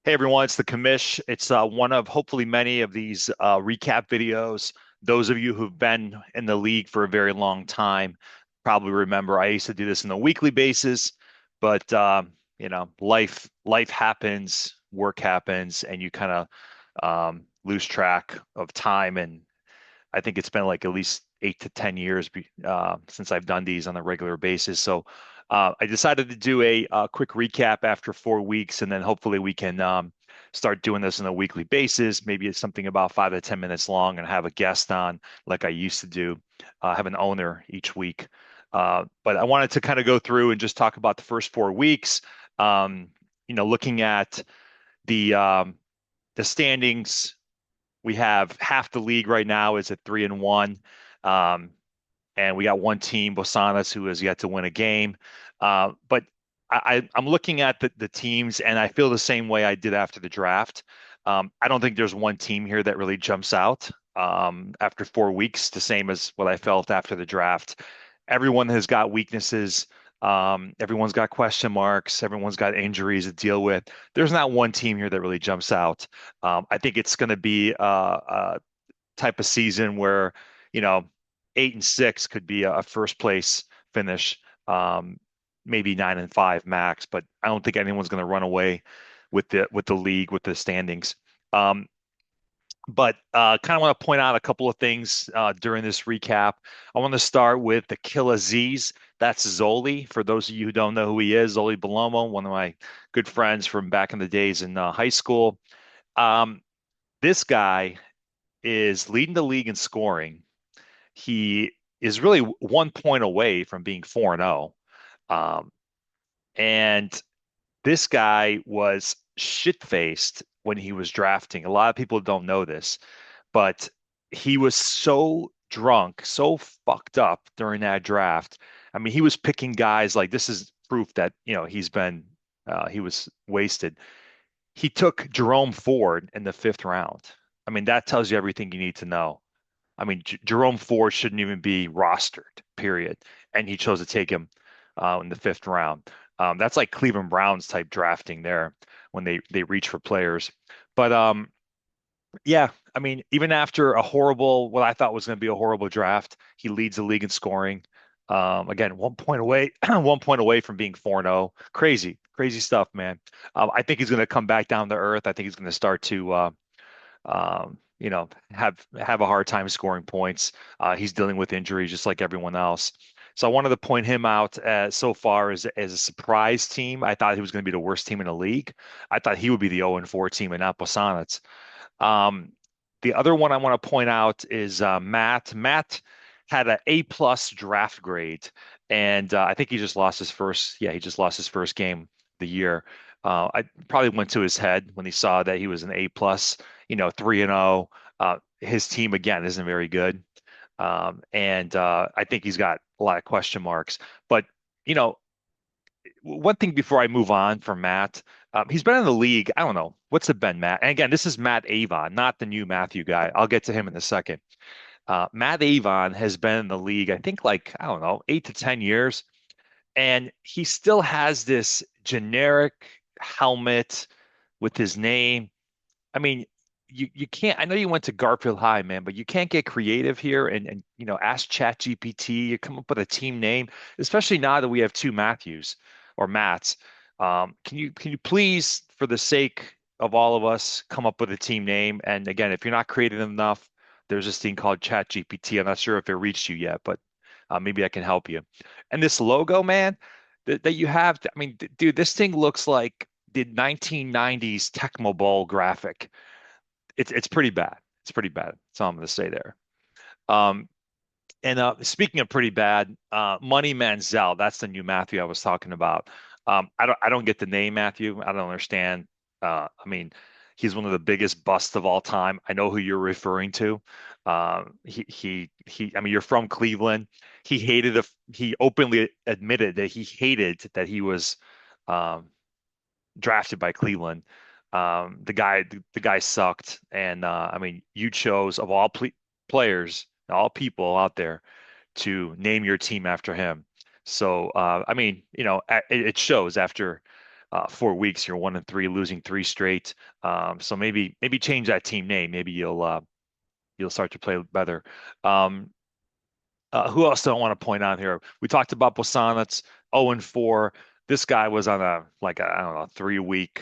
Hey everyone, it's the commish. It's one of hopefully many of these recap videos. Those of you who've been in the league for a very long time probably remember I used to do this on a weekly basis, but life happens, work happens, and you kind of lose track of time. And I think it's been like at least 8 to 10 years since I've done these on a regular basis. So I decided to do a quick recap after 4 weeks, and then hopefully we can start doing this on a weekly basis. Maybe it's something about 5 to 10 minutes long, and have a guest on like I used to do. Have an owner each week. But I wanted to kind of go through and just talk about the first 4 weeks. Um, looking at the um, the standings, we have half the league right now is at 3-1. Um, and we got one team, Bosanas, who has yet to win a game. But I'm looking at the teams, and I feel the same way I did after the draft. I don't think there's one team here that really jumps out after 4 weeks, the same as what I felt after the draft. Everyone has got weaknesses. Everyone's got question marks. Everyone's got injuries to deal with. There's not one team here that really jumps out. I think it's going to be a type of season where, you know, 8-6 could be a first place finish, maybe 9-5 max, but I don't think anyone's going to run away with the league with the standings. Um, but kind of want to point out a couple of things during this recap. I want to start with the Kill Aziz. That's Zoli. For those of you who don't know who he is, Zoli Balomo, one of my good friends from back in the days in high school. Um, this guy is leading the league in scoring. He is really 1 point away from being 4-0. Um, and this guy was shit-faced when he was drafting. A lot of people don't know this, but he was so drunk, so fucked up during that draft. I mean, he was picking guys like this is proof that, he was wasted. He took Jerome Ford in the fifth round. I mean, that tells you everything you need to know. I mean, Jerome Ford shouldn't even be rostered, period. And he chose to take him in the fifth round. That's like Cleveland Browns type drafting there when they reach for players. But yeah, I mean, even after what I thought was going to be a horrible draft, he leads the league in scoring. Again, 1 point away, 1 point away from being 4-0. Crazy, crazy stuff, man. I think he's going to come back down to earth. I think he's going to start to have a hard time scoring points. He's dealing with injuries just like everyone else. So I wanted to point him out so far as a surprise team. I thought he was going to be the worst team in the league. I thought he would be the 0-4 team and not Bosanac. Um, the other one I want to point out is Matt. Matt had an A+ draft grade, and I think he just lost his first. Yeah, he just lost his first game of the year. I probably went to his head when he saw that he was an A+, 3-0. His team again isn't very good, and I think he's got a lot of question marks. But you know, one thing before I move on from Matt, he's been in the league. I don't know. What's it been, Matt? And again, this is Matt Avon, not the new Matthew guy. I'll get to him in a second. Matt Avon has been in the league, I think, like, I don't know, 8 to 10 years. And he still has this generic helmet with his name. I mean, you can't, I know you went to Garfield High, man, but you can't get creative here and ask ChatGPT, you come up with a team name, especially now that we have two Matthews or Matts. Can you please, for the sake of all of us, come up with a team name? And again, if you're not creative enough, there's this thing called ChatGPT. I'm not sure if it reached you yet, but maybe I can help you. And this logo, man, that you have, I mean, dude, this thing looks like the 1990s Tecmo Bowl graphic. It's pretty bad. It's pretty bad. That's all I'm going to say there. Um, and speaking of pretty bad, Money Manziel, that's the new Matthew I was talking about. I don't get the name Matthew. I don't understand. I mean, he's one of the biggest busts of all time. I know who you're referring to. I mean, you're from Cleveland. He openly admitted that he hated that he was um, drafted by Cleveland. The guy sucked, and I mean, you chose of all players, all people out there, to name your team after him. So I mean, it shows after. 4 weeks. You're 1-3, losing three straight. So maybe change that team name. Maybe you'll start to play better. Um, who else do I want to point out here? We talked about Bosanac, 0-4. This guy was on a like a, I don't know, 3 week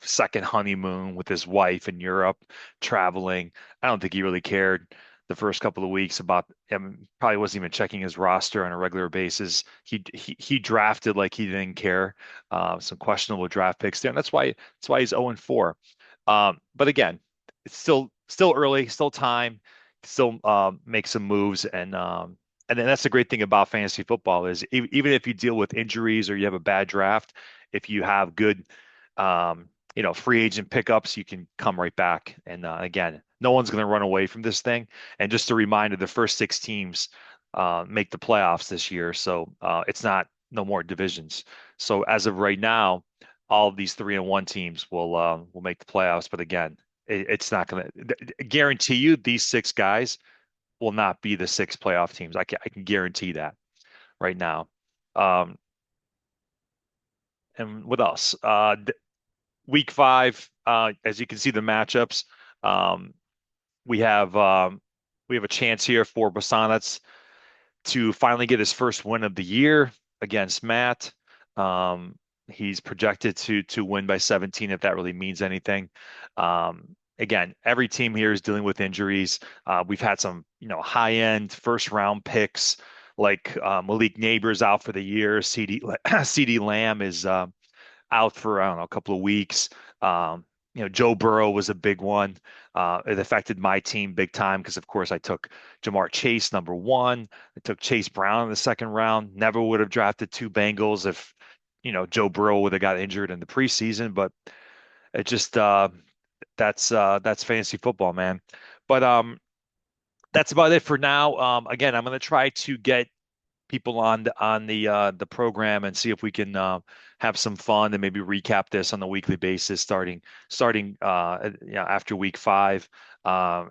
second honeymoon with his wife in Europe, traveling. I don't think he really cared the first couple of weeks about him. Probably wasn't even checking his roster on a regular basis. He drafted like he didn't care. Some questionable draft picks there, and that's why he's 0-4. But again, it's still early, still time, still make some moves, and then that's the great thing about fantasy football is even if you deal with injuries or you have a bad draft, if you have good free agent pickups, you can come right back. And again, no one's going to run away from this thing. And just a reminder, the first six teams make the playoffs this year, so it's not no more divisions. So as of right now, all of these 3-1 teams will make the playoffs. But again, it's not going to guarantee you these six guys will not be the six playoff teams. I can guarantee that right now. Um, and what else? Week 5, as you can see the matchups, um, we have um, we have a chance here for Bosanac to finally get his first win of the year against Matt. Um, he's projected to win by 17 if that really means anything. Again, every team here is dealing with injuries. We've had some, high end first round picks like Malik Neighbors out for the year. CD Lamb is out for I don't know a couple of weeks. Um, Joe Burrow was a big one. It affected my team big time because, of course, I took Jamar Chase number one. I took Chase Brown in the second round. Never would have drafted two Bengals if Joe Burrow would have got injured in the preseason. But it just that's fantasy football, man. But that's about it for now. Again, I'm going to try to get people on the program and see if we can have some fun and maybe recap this on a weekly basis starting after week 5.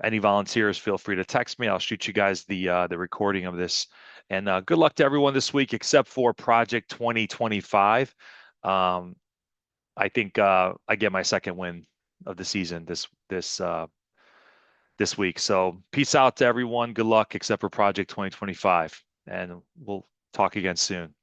Any volunteers, feel free to text me. I'll shoot you guys the recording of this. And good luck to everyone this week, except for Project 2025. Um, I think I get my second win of the season this week. So peace out to everyone. Good luck, except for Project 2025, and we'll talk again soon.